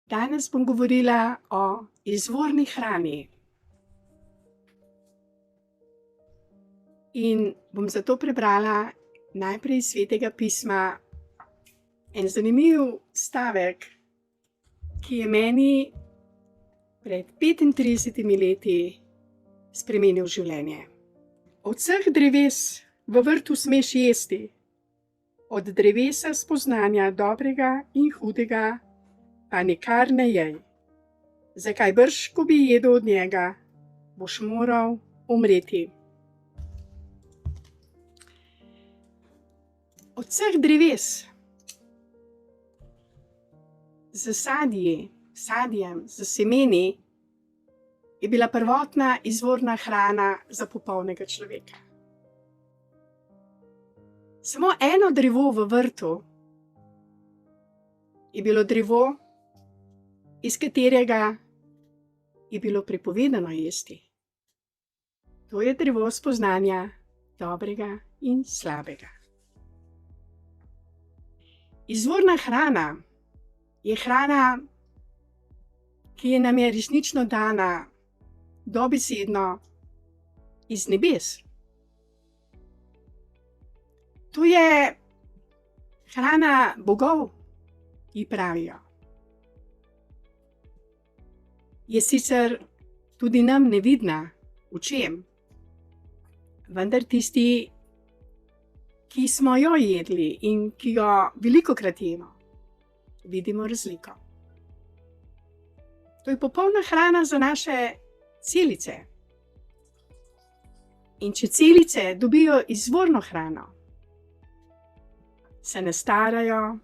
Danes bom govorila o izvorni hrani. In bom zato prebrala najprej iz Svetega pisma en zanimiv stavek, ki je meni pred 35 leti spremenil življenje. Od vseh dreves v vrtu smeš jesti, od drevesa spoznanja dobrega in hudega pa nikar ne jej. Zakaj brž, ko bi jedel od njega, boš moral umreti. Od vseh dreves z sadjem, z semeni je bila prvotna izvorna hrana za popolnega človeka. Samo eno drevo v vrtu je bilo drevo, iz katerega je bilo prepovedano jesti. To je drevo spoznanja dobrega in slabega. Izvorna hrana je hrana, ki je nam je resnično dana dobesedno iz nebes. To je hrana bogov, ji pravijo. Je sicer tudi nam nevidna očem, vendar tisti, ki smo jo jedli in ki jo velikokrat jemo, vidimo razliko. To je popolna hrana za naše celice. In če celice dobijo izvorno hrano, se ne starajo,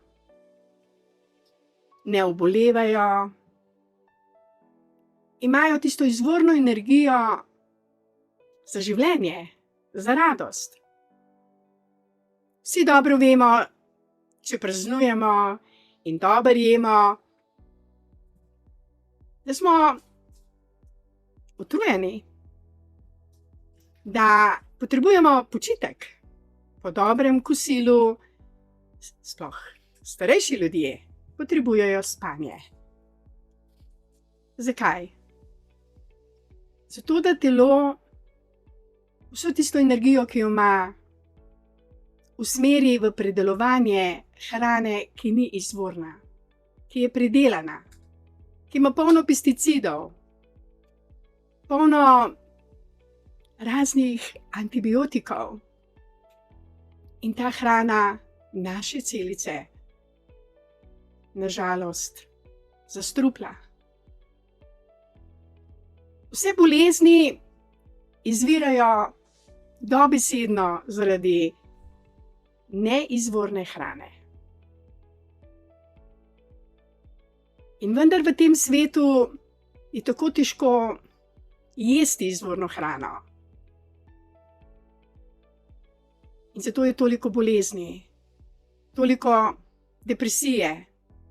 ne obolevajo, imajo tisto izvorno energijo za življenje, za radost. Vsi dobro vemo, če praznujemo in dobro jemo, da smo utrujeni, da potrebujemo počitek. Po dobrem kosilu, sploh starejši ljudje, potrebujejo spanje. Zakaj? Zato, da telo vso tisto energijo, ki jo ima, usmeri v predelovanje hrane, ki ni izvorna, ki je pridelana, ki ima polno pesticidov, polno raznih antibiotikov. In ta hrana naše celice, na žalost, zastrupla. Vse bolezni izvirajo dobesedno zaradi neizvorne hrane. In vendar v tem svetu je tako težko jesti izvorno hrano. In zato je toliko bolezni, toliko depresije,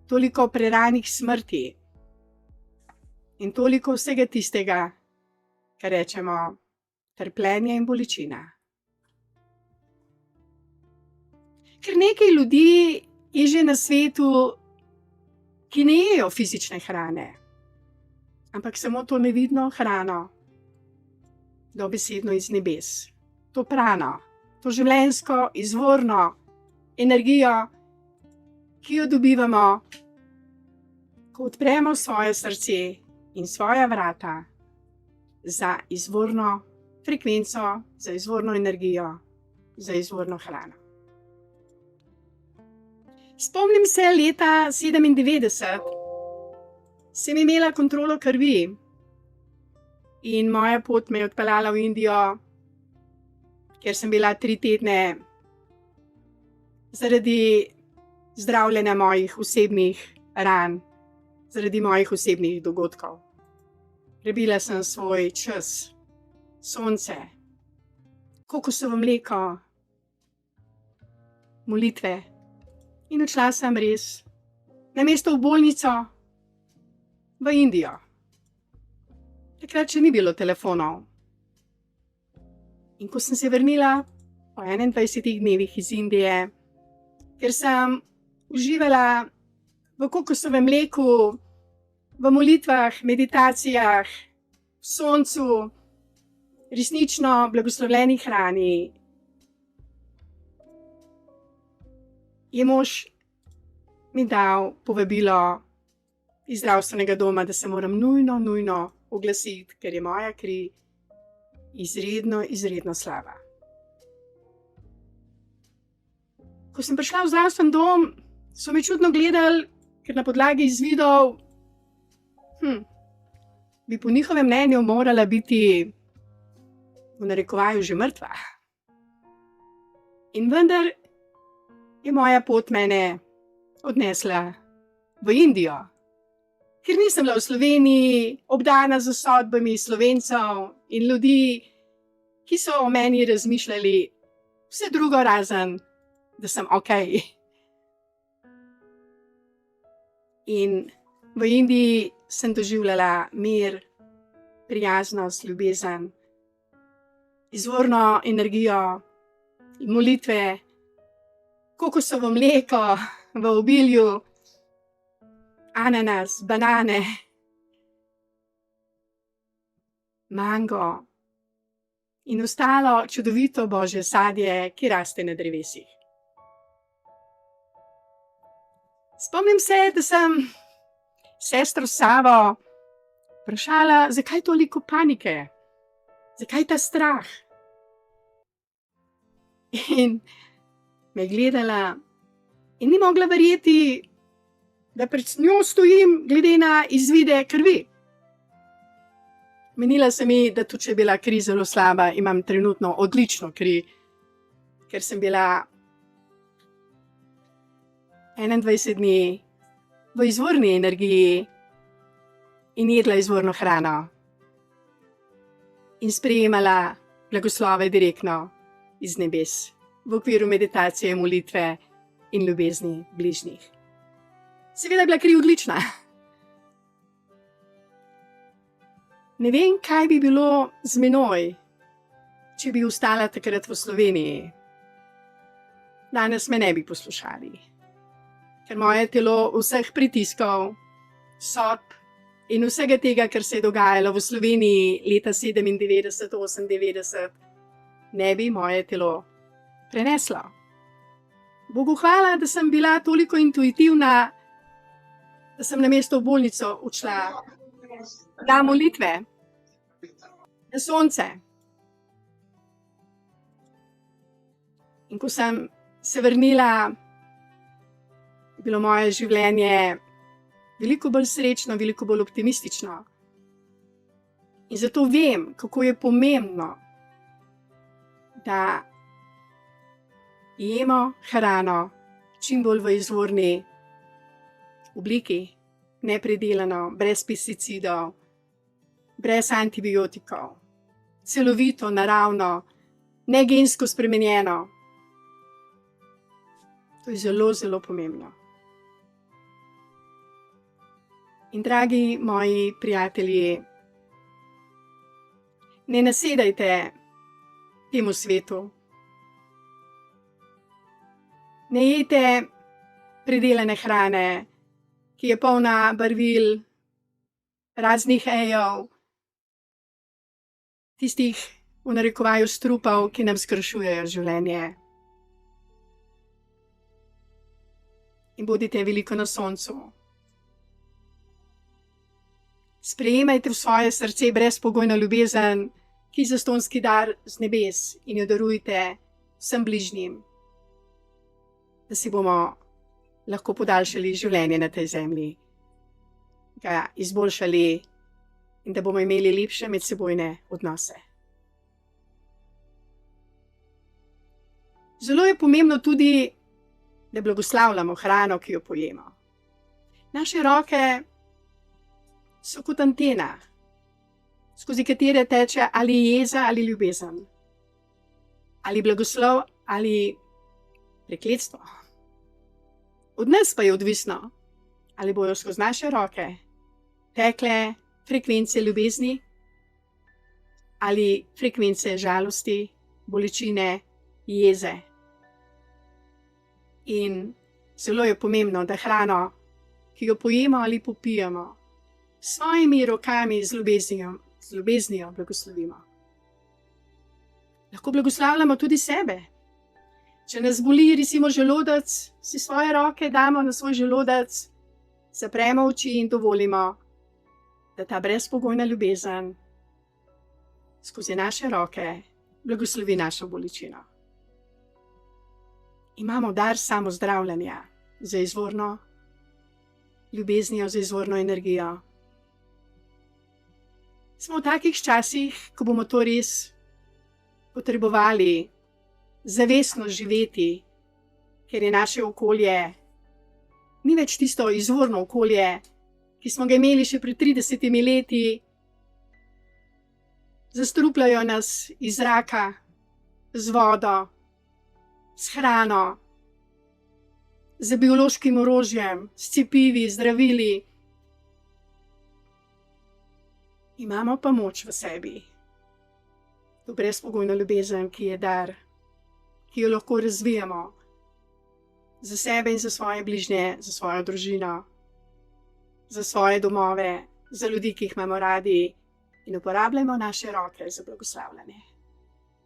toliko preranih smrti in toliko vsega tistega, kar rečemo trpljenje in bolečina. Ker nekaj ljudi je že na svetu, ki ne jejo fizične hrane, ampak samo to nevidno hrano, dobesedno iz nebes. To prano, to življenjsko, izvorno energijo, ki jo dobivamo, ko odpremo svoje srce in svoja vrata za izvorno frekvenco, za izvorno energijo, za izvorno hrano. Spomnim se leta 1997, sem imela kontrolo krvi in moja pot me je odpeljala v Indijo, kjer sem bila 3 tedne zaradi zdravljenja mojih osebnih ran, zaradi mojih osebnih dogodkov. Prebila sem svoj čas, sonce, kokosovo mleko, molitve in odšla sem res namesto v bolnico v Indijo. Takrat še ni bilo telefonov. In ko sem se vrnila po 21 dnevih iz Indije, ker sem uživala v kokosovem mleku v molitvah, meditacijah, v soncu, resnično blagoslovljeni hrani, je mož mi dal povabilo iz zdravstvenega doma, da se moram nujno oglasiti, ker je moja kri izredno slaba. Ko sem prišla v zdravstveni dom, so me čudno gledali, ker na podlagi izvidov bi po njihovem mnenju morala biti v narekovaju že mrtva. In vendar je moja pot mene odnesla v Indijo, ker nisem bila v Sloveniji obdana z sodbami Slovencev in ljudi, ki so o meni razmišljali vse drugo razen, da sem okej. In v Indiji sem doživljala mir, prijaznost, ljubezen, izvorno energijo in molitve, kokosovo mleko v obilju, ananas, banane, mango in ostalo čudovito božje sadje, ki raste na drevesih. Spomnim se, da sem sestro Savo vprašala, zakaj toliko panike, zakaj ta strah. In me je gledala in ni mogla verjeti, da pred njo stojim glede na izvide krvi. Menila se mi, da tudi če je bila kri zelo slaba, imam trenutno odlično kri, ker sem bila 21 dni v izvorni energiji in jedla izvorno hrano in sprejemala blagoslove direktno iz nebes v okviru meditacije, molitve in ljubezni bližnjih. Seveda je bila kri odlična. Ne vem, kaj bi bilo z menoj, če bi ostala takrat v Sloveniji. Danes me ne bi poslušali, ker moje telo vseh pritiskov, sodb in vsega tega, kar se je dogajalo v Sloveniji leta 97, 98, ne bi moje telo preneslo. Bogu hvala, da sem bila toliko intuitivna, da sem namesto v bolnico odšla na molitve, na sonce. In ko sem se vrnila, je bilo moje življenje veliko bolj srečno, veliko bolj optimistično. In zato vem, kako je pomembno, da jemo hrano čim bolj v izvorni obliki, nepredelano, brez pesticidov, brez antibiotikov, celovito, naravno, ne gensko spremenjeno. To je zelo pomembno. In dragi moji prijatelji, ne nasedajte temu svetu. Ne jejte predelane hrane, ki je polna barvil, raznih ejev, tistih v narekovaju strupov, ki nam skrajšujejo življenje. In bodite veliko na soncu. Sprejemajte v svoje srce brezpogojno ljubezen, ki je zastonjski dar z nebes, in jo darujte vsem bližnjim, da si bomo lahko podaljšali življenje na tej zemlji, ga izboljšali in da bomo imeli lepše medsebojne odnose. Zelo je pomembno tudi, da blagoslavljamo hrano, ki jo pojemo. Naše roke so kot antena, skozi katere teče ali jeza ali ljubezen, ali blagoslov ali prekletstvo. Od nas pa je odvisno, ali bojo skozi naše roke tekle frekvence ljubezni ali frekvence žalosti, bolečine, jeze. In zelo je pomembno, da hrano, ki jo pojemo ali popijemo, s svojimi rokami z ljubeznijo blagoslovimo. Lahko blagoslavljamo tudi sebe. Če nas boli, recimo, želodec, si svoje roke damo na svoj želodec, zapremo oči in dovolimo, da ta brezpogojna ljubezen skozi naše roke blagoslovi našo bolečino. Imamo dar samozdravljanja za izvorno ljubeznijo, za izvorno energijo. Smo v takih časih, ko bomo to res potrebovali zavestno živeti, ker je naše okolje ni več tisto izvorno okolje, ki smo ga imeli še pred 30 leti. Zastrupljajo nas iz zraka, z vodo, s hrano, z biološkim orožjem, s cepivi, zdravili. Imamo pa moč v sebi. To brezpogojno ljubezen, ki je dar, ki jo lahko razvijamo za sebe in za svoje bližnje, za svojo družino, za svoje domove, za ljudi, ki jih imamo radi, in uporabljamo naše roke za blagoslavljanje.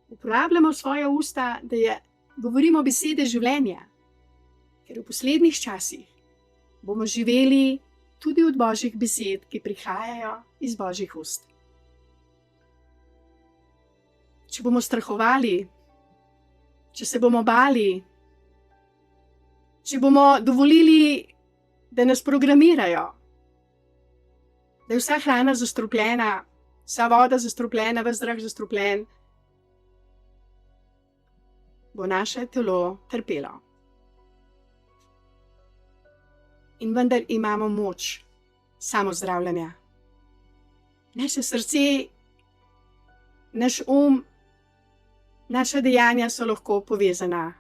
Uporabljamo svoje usta, da govorimo besede življenja, ker v poslednjih časih bomo živeli tudi od Božjih besed, ki prihajajo iz Božjih ust. Če bomo strahovali, če se bomo bali, če bomo dovolili, da nas programirajo, da je vsa hrana zastrupljena, vsa voda zastrupljena, ves zrak zastrupljen, bo naše telo trpelo. In vendar imamo moč samozdravljanja. Naše srce, naš naša dejanja so lahko povezana,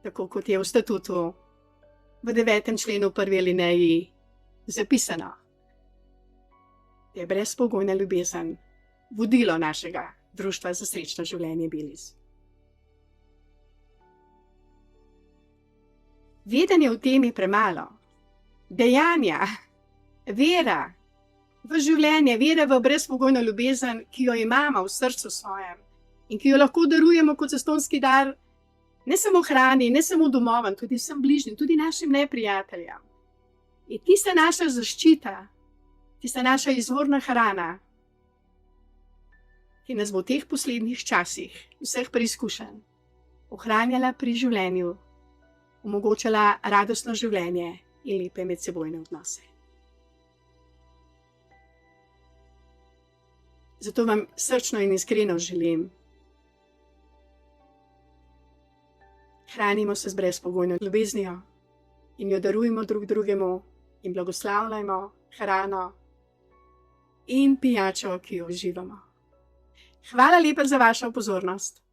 tako kot je v statutu v 9. členu 1. alineji zapisano. Je brezpogojna ljubezen vodilo našega društva za srečno življenje Belize. Vedenje o tem je premalo. Dejanja, vera v življenje, vera v brezpogojno ljubezen, ki jo imamo v srcu svojem in ki jo lahko darujemo kot zastonjski dar, ne samo hrani, ne samo domovam, tudi vsem bližnjim, tudi našim neprijateljem. Je tista naša zaščita, tista naša izvorna hrana, ki nas bo v teh poslednjih časih, vseh preizkušenj, ohranjala pri življenju, omogočala radostno življenje in lepe medsebojne odnose. Zato vam srčno in iskreno želim, hranimo se z brezpogojno ljubeznijo in jo darujmo drug drugemu in blagoslavljajmo hrano in pijačo, ki jo uživamo. Hvala lepa za vašo pozornost.